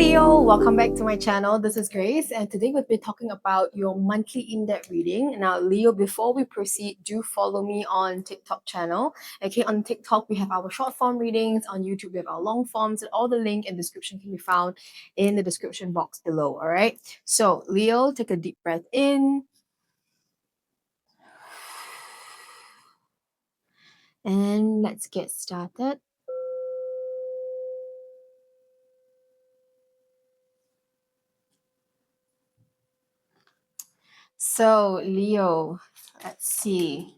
Leo, welcome back to my channel. This is Grace, and today we'll be talking about your monthly in-depth reading. Now, Leo, before we proceed, do follow me on TikTok channel. Okay, on TikTok we have our short form readings. On YouTube we have our long forms, and all the link and description can be found in the description box below. All right. So, Leo, take a deep breath in, and let's get started. So, Leo, let's see.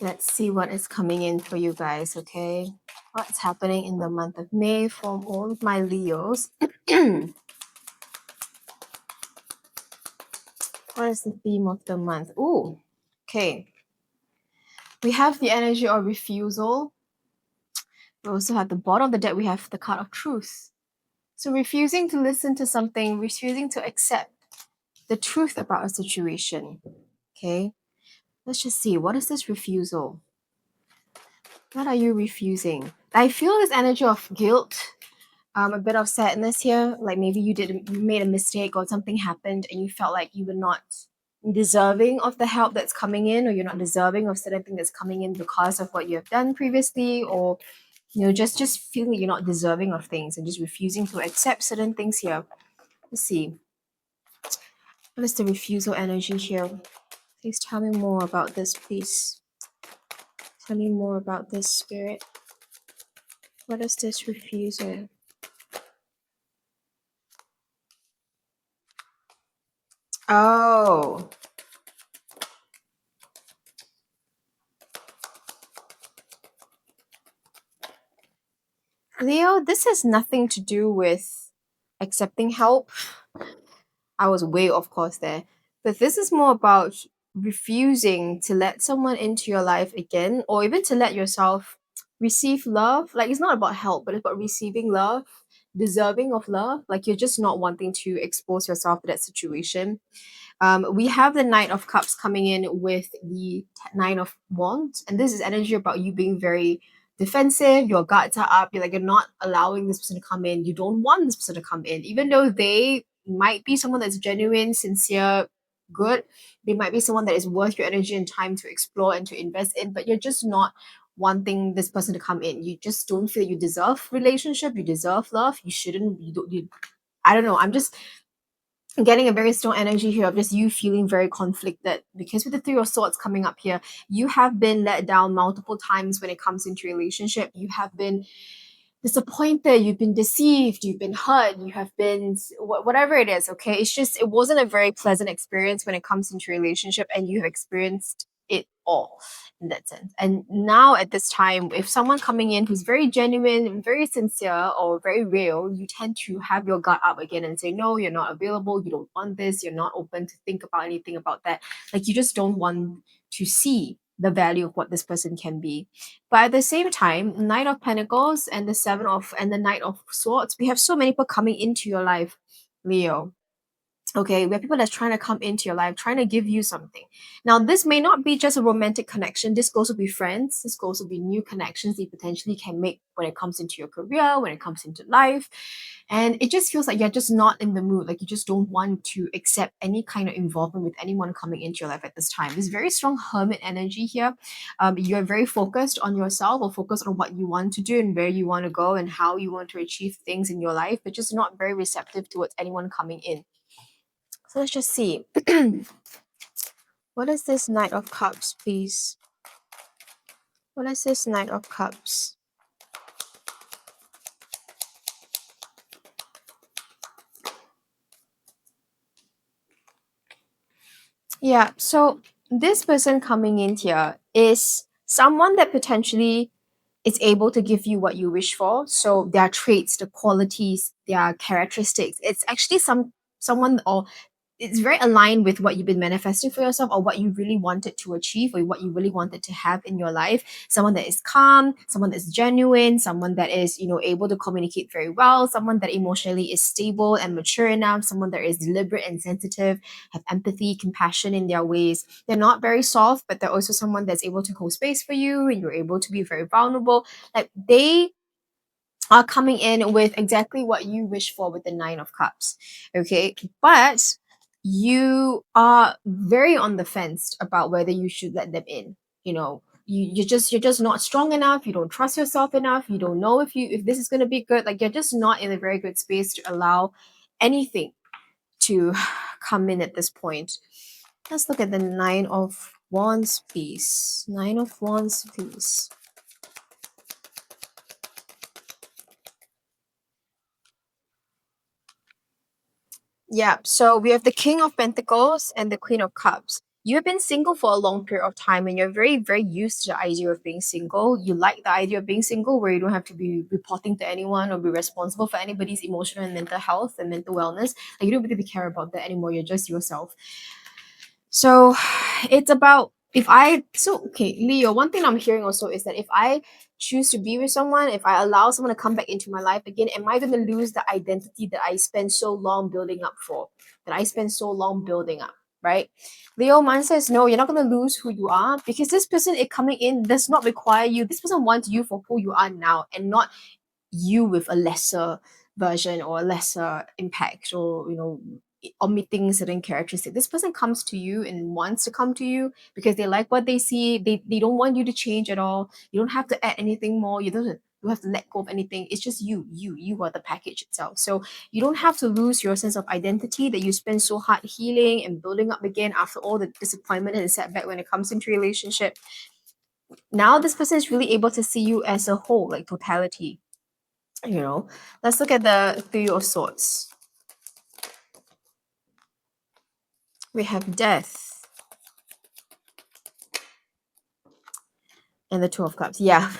Let's see what is coming in for you guys, okay? What's happening in the month of May for all of my Leos? What is the theme of the month? Ooh, okay. We have the energy of refusal. We also have the bottom of the deck, we have the card of truth. So refusing to listen to something, refusing to accept the truth about a situation, okay? Let's just see, what is this refusal? What are you refusing? I feel this energy of guilt, a bit of sadness here. Like maybe you made a mistake or something happened and you felt like you were not deserving of the help that's coming in, or you're not deserving of certain thing that's coming in because of what you have done previously, or just feeling you're not deserving of things and just refusing to accept certain things here. Let's see. What is the refusal energy here? Please tell me more about this, please. Tell me more about this, spirit. What is this refusal? Oh. Leo, this has nothing to do with accepting help. I was way off course there. But this is more about refusing to let someone into your life again, or even to let yourself receive love. Like, it's not about help, but it's about receiving love, deserving of love. Like, you're just not wanting to expose yourself to that situation. We have the Knight of Cups coming in with the Nine of Wands, and this is energy about you being very defensive. Your guards are up. You're not allowing this person to come in. You don't want this person to come in, even though they might be someone that's genuine, sincere, good. They might be someone that is worth your energy and time to explore and to invest in, but you're just not wanting this person to come in. You just don't feel you deserve relationship. You deserve love. You shouldn't. You don't. You. I don't know. I'm just getting a very strong energy here of just you feeling very conflicted, because with the Three of Swords coming up here, you have been let down multiple times when it comes into relationship. You have been disappointed, you've been deceived, you've been hurt, you have been whatever it is, okay? It's just, it wasn't a very pleasant experience when it comes into relationship, and you have experienced it all in that sense. And now at this time, if someone coming in who's very genuine and very sincere or very real, you tend to have your guard up again and say, no, you're not available, you don't want this, you're not open to think about anything about that. Like, you just don't want to see the value of what this person can be. But at the same time, Knight of Pentacles and the Knight of Swords, we have so many people coming into your life, Leo. Okay, we have people that's trying to come into your life, trying to give you something. Now, this may not be just a romantic connection. This could also be friends. This could also be new connections that you potentially can make when it comes into your career, when it comes into life. And it just feels like you're just not in the mood. Like, you just don't want to accept any kind of involvement with anyone coming into your life at this time. There's very strong hermit energy here. You're very focused on yourself, or focused on what you want to do and where you want to go and how you want to achieve things in your life, but just not very receptive towards anyone coming in. So let's just see. What is this Knight of Cups, please? What is this Knight of Cups? Yeah, so this person coming in here is someone that potentially is able to give you what you wish for. So their traits, the qualities, their characteristics, it's actually someone, or it's very aligned with what you've been manifesting for yourself, or what you really wanted to achieve, or what you really wanted to have in your life. Someone that is calm, someone that's genuine, someone that is, able to communicate very well, someone that emotionally is stable and mature enough, someone that is deliberate and sensitive, have empathy, compassion in their ways. They're not very soft, but they're also someone that's able to hold space for you, and you're able to be very vulnerable. Like, they are coming in with exactly what you wish for with the Nine of Cups. Okay. But you are very on the fence about whether you should let them in. You know, you're just not strong enough, you don't trust yourself enough, you don't know if this is gonna be good. Like you're just not in a very good space to allow anything to come in at this point. Let's look at the Nine of Wands, please. Nine of Wands, please. Yeah, so we have the King of Pentacles and the Queen of Cups. You have been single for a long period of time and you're very, very used to the idea of being single. You like the idea of being single where you don't have to be reporting to anyone or be responsible for anybody's emotional and mental health and mental wellness. Like you don't really care about that anymore. You're just yourself. So it's about if I so okay, Leo, one thing I'm hearing also is that if I choose to be with someone, if I allow someone to come back into my life again, am I gonna lose the identity that I spent so long building up for? That I spent so long building up, right? Leo man says no, you're not gonna lose who you are because this person is coming in does not require you. This person wants you for who you are now and not you with a lesser version or a lesser impact or omitting certain characteristics. This person comes to you and wants to come to you because they like what they see. They don't want you to change at all. You don't have to add anything more. You have to let go of anything. It's just you are the package itself. So you don't have to lose your sense of identity that you spend so hard healing and building up again after all the disappointment and setback when it comes into relationship. Now this person is really able to see you as a whole, like totality. you know let's look at the Three of Swords. We have Death and the Two of Cups. Yeah,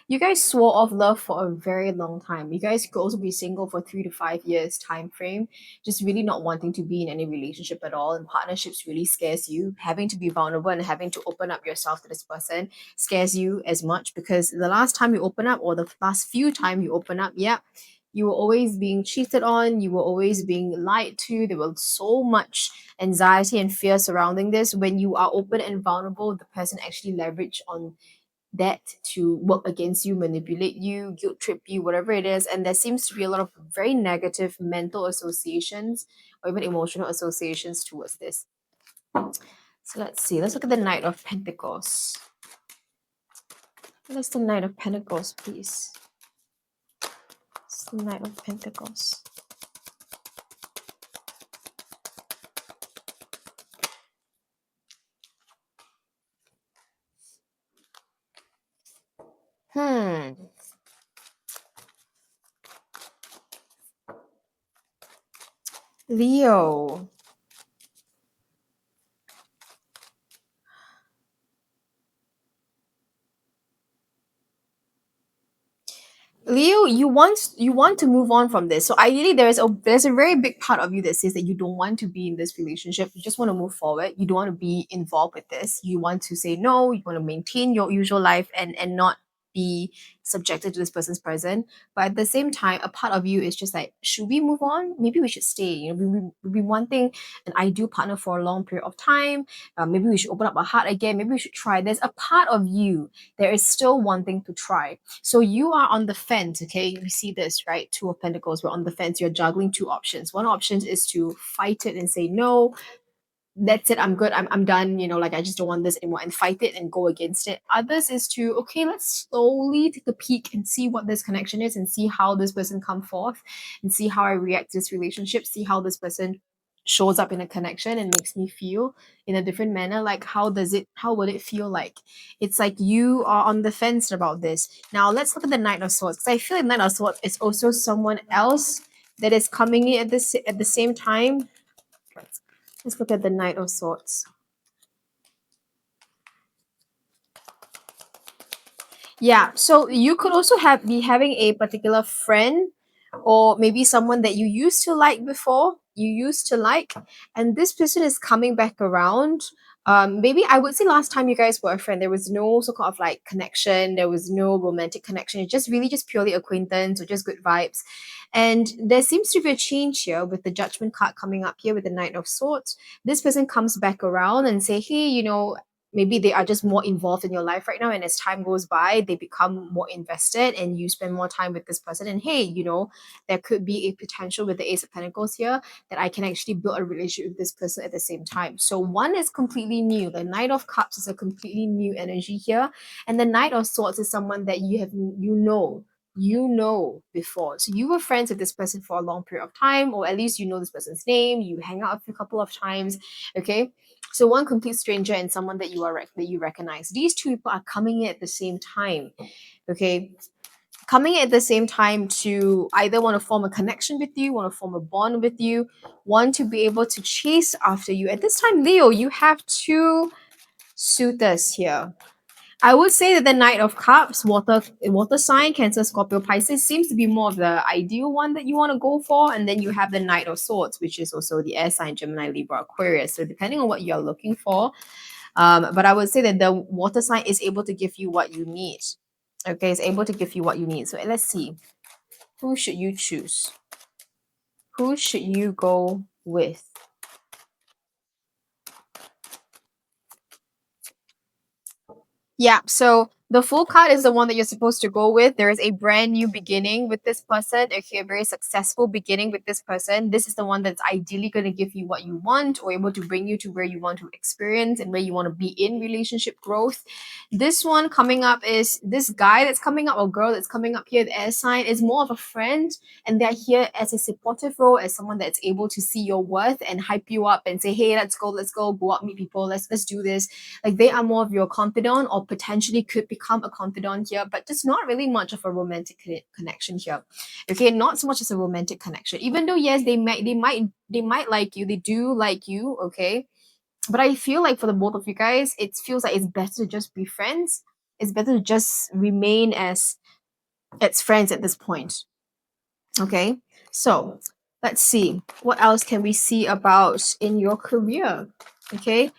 you guys swore off love for a very long time. You guys could also be single for 3 to 5 years time frame, just really not wanting to be in any relationship at all. And partnerships really scares you. Having to be vulnerable and having to open up yourself to this person scares you as much because the last time you open up or the last few time you open up, yeah, you were always being cheated on, you were always being lied to. There was so much anxiety and fear surrounding this. When you are open and vulnerable, the person actually leverage on that to work against you, manipulate you, guilt trip you, whatever it is. And there seems to be a lot of very negative mental associations or even emotional associations towards this. So let's see. Let's look at the Knight of Pentacles. What's the Knight of Pentacles, please? It's the Knight of Pentacles. Hmm. Leo. Leo, you want to move on from this. So ideally there's a very big part of you that says that you don't want to be in this relationship. You just want to move forward. You don't want to be involved with this. You want to say no, you want to maintain your usual life and not be subjected to this person's presence. But at the same time, a part of you is just like, should we move on? Maybe we should stay. We've been wanting an ideal partner for a long period of time. Maybe we should open up our heart again. Maybe we should try. There's a part of you there is still wanting to try. So you are on the fence, okay? You see this, right? Two of Pentacles, we're on the fence. You're juggling two options. One option is to fight it and say, no, that's it, I'm good, I'm done, like I just don't want this anymore and fight it and go against it. Others is to, okay, let's slowly take a peek and see what this connection is and see how this person come forth and see how I react to this relationship, see how this person shows up in a connection and makes me feel in a different manner. Like how would it feel like? It's like you are on the fence about this. Now let's look at the Knight of Swords, because I feel like Knight of Swords is also someone else that is coming in at the same time. Let's look at the Knight of Swords. Yeah, so you could also be having a particular friend or maybe someone that you used to like before, and this person is coming back around. Maybe I would say last time you guys were a friend, there was no sort of like connection, there was no romantic connection. It's just really just purely acquaintance or just good vibes. And there seems to be a change here with the Judgment card coming up here with the Knight of Swords. This person comes back around and say, hey, maybe they are just more involved in your life right now, and as time goes by they become more invested and you spend more time with this person, and hey, there could be a potential with the Ace of Pentacles here that I can actually build a relationship with this person at the same time. So one is completely new. The Knight of Cups is a completely new energy here, and the Knight of Swords is someone that before. So you were friends with this person for a long period of time, or at least you know this person's name, you hang out a couple of times, okay? So one complete stranger and someone that that you recognize. These two people are coming in at the same time, okay? Coming in at the same time to either want to form a connection with you, want to form a bond with you, want to be able to chase after you. At this time, Leo, you have two suitors here. I would say that the Knight of Cups, water sign, Cancer, Scorpio, Pisces, seems to be more of the ideal one that you want to go for. And then you have the Knight of Swords, which is also the air sign, Gemini, Libra, Aquarius. So depending on what you're looking for, but I would say that the water sign is able to give you what you need. Okay, it's able to give you what you need. So let's see. Who should you choose? Who should you go with? Yeah, so the full card is the one that you're supposed to go with. There is a brand new beginning with this person. Okay, a very successful beginning with this person. This is the one that's ideally going to give you what you want or able to bring you to where you want to experience and where you want to be in relationship growth. This one coming up is this guy that's coming up or girl that's coming up here, the air sign, is more of a friend, and they're here as a supportive role, as someone that's able to see your worth and hype you up and say, hey, let's go out, meet people, let's do this. Like they are more of your confidant or potentially could become a confidant here, but just not really much of a romantic connection here. Okay, not so much as a romantic connection. Even though yes, they might like you, they do like you, okay? But I feel like for the both of you guys, it feels like it's better to just be friends. It's better to just remain as friends at this point. Okay? So let's see. What else can we see about in your career? Okay,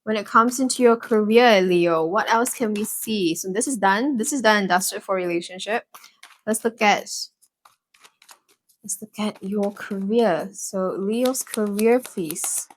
when it comes into your career, Leo, what else can we see? So this is done. This is done and dusted for relationship. Let's look at your career. So Leo's career, please.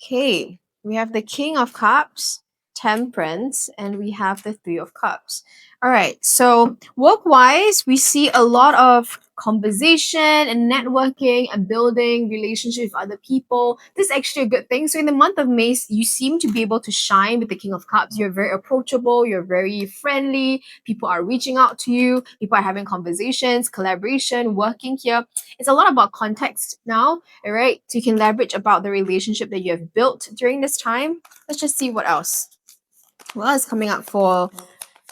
Okay, we have the King of Cups, Temperance, and we have the Three of Cups. All right, so work-wise, we see a lot of conversation and networking and building relationships with other people. This is actually a good thing. So in the month of May, you seem to be able to shine with the King of Cups. You're very approachable, you're very friendly, people are reaching out to you, people are having conversations, collaboration, working here. It's a lot about context now, all right? So you can leverage about the relationship that you have built during this time. Let's just see what else. What else is coming up for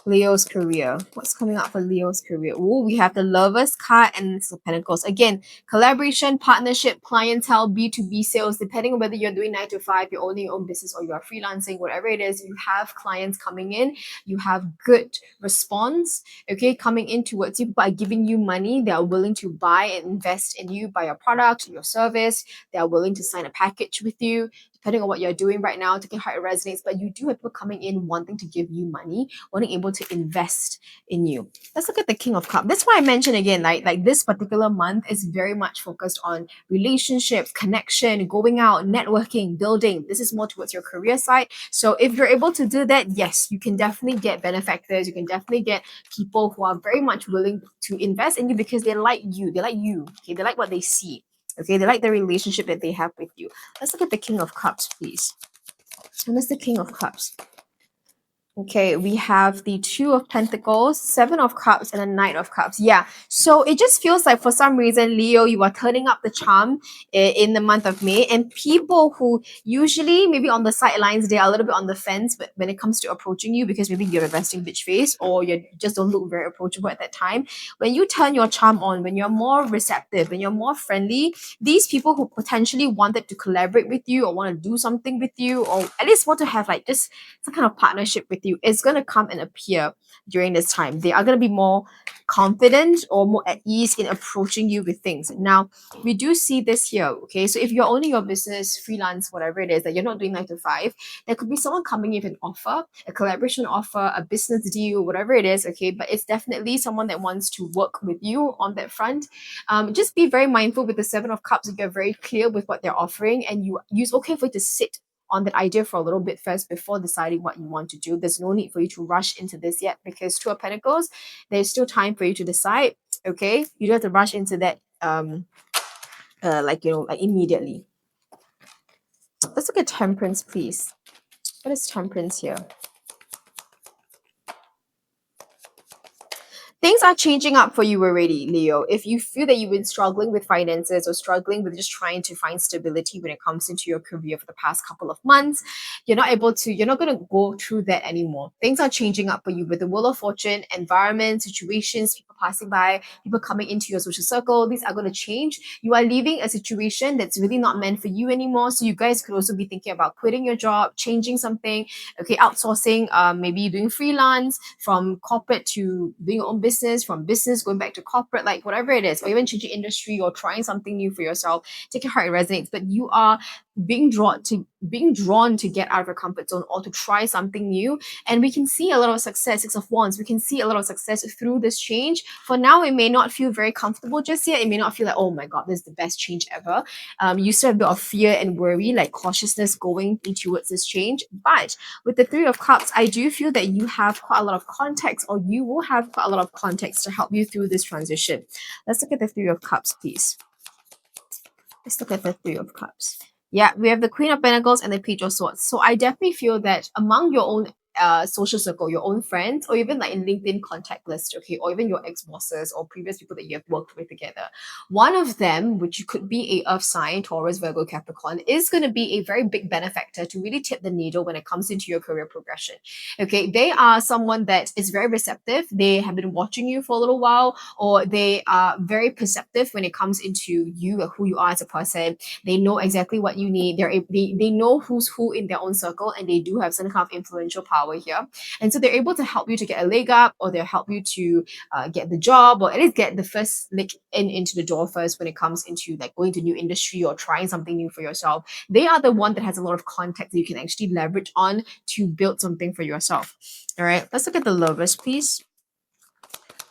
Leo's career? What's coming up for Leo's career? Oh, we have the Lovers card and the Pentacles. Again, collaboration, partnership, clientele, B2B sales, depending on whether you're doing 9 to 5, you're owning your own business, or you are freelancing, whatever it is, you have clients coming in, you have good response, okay, coming in towards you. People are giving you money. They are willing to buy and invest in you, buy your product, your service. They are willing to sign a package with you. Depending on what you're doing right now, taking how it resonates, but you do have people coming in wanting to give you money, wanting able to invest in you. Let's look at the King of Cups. That's why I mentioned again, like this particular month is very much focused on relationships, connection, going out, networking, building. This is more towards your career side. So if you're able to do that, yes, you can definitely get benefactors. You can definitely get people who are very much willing to invest in you because they like you. They like you. Okay, they like what they see. Okay, they like the relationship that they have with you. Let's look at the King of Cups, please. And that's the King of Cups. Okay, we have the Two of Pentacles, Seven of Cups, and a Knight of Cups. Yeah, so it just feels like for some reason, Leo, you are turning up the charm in the month of May. And people who usually maybe on the sidelines, they are a little bit on the fence but when it comes to approaching you because maybe you're a resting bitch face or you just don't look very approachable at that time. When you turn your charm on, when you're more receptive, when you're more friendly, these people who potentially wanted to collaborate with you or want to do something with you or at least want to have like just some kind of partnership with with you is going to come and appear during this time. They are going to be more confident or more at ease in approaching you with things. Now, we do see this here, okay? So if you're owning your business, freelance, whatever it is, that you're not doing 9 to 5, there could be someone coming in with an offer, a collaboration offer, a business deal, whatever it is, okay? But it's definitely someone that wants to work with you on that front. Just be very mindful with the Seven of Cups that you're very clear with what they're offering, and you use okay for you to sit on that idea for a little bit first before deciding what you want to do. There's no need for you to rush into this yet, because Two of Pentacles, there's still time for you to decide. Okay, you don't have to rush into that like immediately. Let's look at Temperance, please. What is Temperance here? Things are changing up for you already, Leo. If you feel that you've been struggling with finances or struggling with just trying to find stability when it comes into your career for the past couple of months, you're not going to go through that anymore. Things are changing up for you with the Wheel of Fortune, environment, situations, people passing by, people coming into your social circle. These are going to change. You are leaving a situation that's really not meant for you anymore. So you guys could also be thinking about quitting your job, changing something, okay, outsourcing, maybe doing freelance, from corporate to doing your own business, from business going back to corporate, like whatever it is, or even changing industry or trying something new for yourself. Take your heart, it resonates, but you are being drawn to get out of your comfort zone or to try something new. And we can see a lot of success. Six of Wands, we can see a lot of success through this change. For now, it may not feel very comfortable just yet. It may not feel like, oh my god, this is the best change ever. You still have a bit of fear and worry, like cautiousness going towards this change. But with the Three of Cups, I do feel that you have quite a lot of context, or you will have quite a lot of context to help you through this transition. Let's look at the Three of Cups, please. Let's look at the Three of Cups. Yeah, we have the Queen of Pentacles and the Page of Swords. So I definitely feel that among your own social circle, your own friends, or even like in LinkedIn contact list, okay, or even your ex-bosses or previous people that you have worked with together, one of them, which could be a Earth sign, Taurus, Virgo, Capricorn, is going to be a very big benefactor to really tip the needle when it comes into your career progression. Okay, they are someone that is very receptive. They have been watching you for a little while, or they are very perceptive when it comes into you, who you are as a person. They know exactly what you need. They know who's who in their own circle, and they do have some kind of influential power here. And so they're able to help you to get a leg up, or they'll help you to get the job, or at least get the first leg into the door first when it comes into like going to new industry or trying something new for yourself. They are the one that has a lot of context that you can actually leverage on to build something for yourself. All right, let's look at the Lovers, please.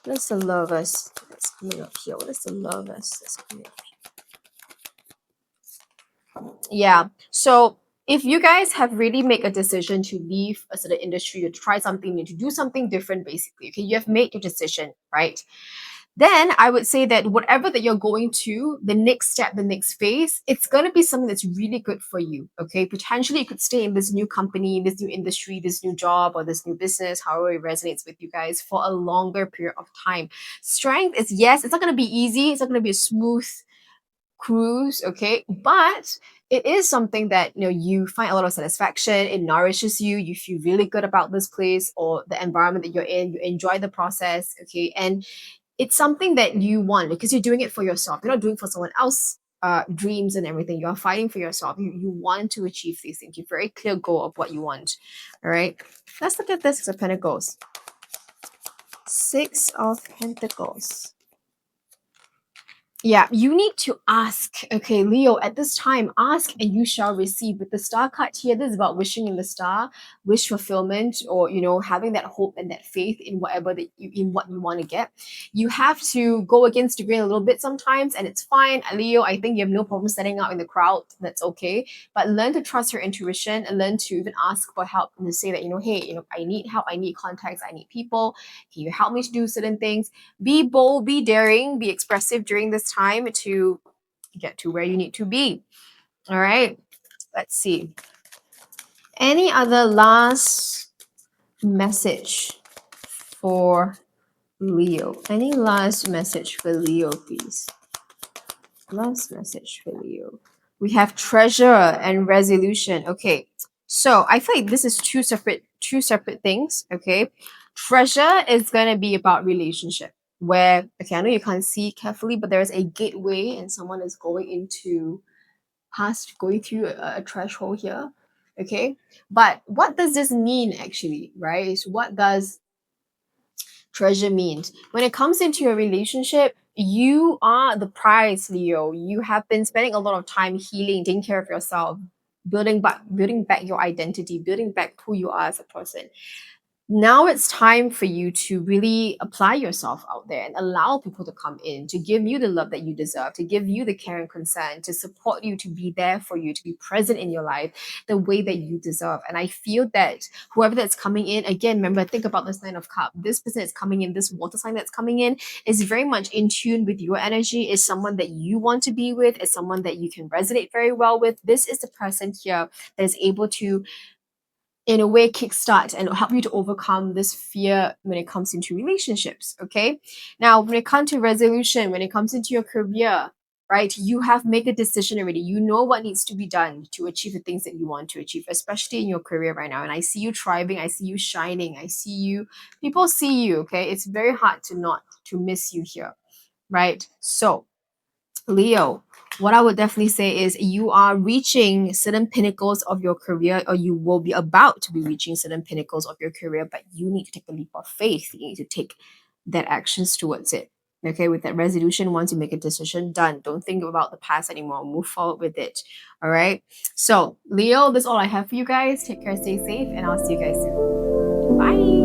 What's the Lovers that's coming up here? What is the Lovers that's coming up? Yeah. So if you guys have really made a decision to leave a certain industry or to try something new, to do something different, basically, okay, you have made your decision, right? Then I would say that whatever that you're going to, the next step, the next phase, it's going to be something that's really good for you. Okay. Potentially you could stay in this new company, this new industry, this new job, or this new business, however it resonates with you guys, for a longer period of time. Strength is, yes, it's not going to be easy. It's not going to be a smooth cruise, okay, but it is something that you find a lot of satisfaction. It nourishes you. You feel really good about this place or the environment that you're in. You enjoy the process, okay, and it's something that you want because you're doing it for yourself. You're not doing it for someone else dreams and everything. You're fighting for yourself. You want to achieve these things. You're very clear goal of what you want. All right, let's look at this. Six of Pentacles. Six of Pentacles. Yeah, you need to ask. Okay, Leo, at this time, ask and you shall receive. With the star card here, this is about wishing in the star, wish fulfillment, or having that hope and that faith in whatever in what you want to get. You have to go against the grain a little bit sometimes, and it's fine. Leo, I think you have no problem standing out in the crowd. That's okay. But learn to trust your intuition and learn to even ask for help and to say that, hey, I need help, I need contacts, I need people. Can you help me to do certain things? Be bold, be daring, be expressive during this time to get to where you need to be. All right, let's see. Any other last message for Leo? Any last message for Leo, please? Last message for Leo. We have treasure and resolution. Okay, so I feel like this is two separate things. Okay, treasure is gonna be about relationship. Where, okay, I know you can't see carefully, but there's a gateway and someone is going through a threshold here. Okay. But what does this mean actually, right? So what does treasure means? When it comes into your relationship, you are the prize, Leo. You have been spending a lot of time healing, taking care of yourself, building back your identity, building back who you are as a person. Now it's time for you to really apply yourself out there and allow people to come in, to give you the love that you deserve, to give you the care and concern, to support you, to be there for you, to be present in your life the way that you deserve. And I feel that whoever that's coming in, again, remember, think about this Nine of Cups. This person that's coming in, this water sign that's coming in, is very much in tune with your energy, is someone that you want to be with, is someone that you can resonate very well with. This is the person here that is able to, in a way, kickstart and help you to overcome this fear when it comes into relationships. Okay, now when it comes to resolution, when it comes into your career, right, you have made a decision already. You know what needs to be done to achieve the things that you want to achieve, especially in your career right now. And I see you thriving, I see you shining, I see you, people see you. Okay, it's very hard to not to miss you here, right? So Leo, what I would definitely say is you are reaching certain pinnacles of your career, or you will be about to be reaching certain pinnacles of your career, but you need to take a leap of faith. You need to take that actions towards it. Okay, with that resolution, once you make a decision, done. Don't think about the past anymore. Move forward with it. All right. So, Leo, that's all I have for you guys. Take care, stay safe, and I'll see you guys soon. Bye.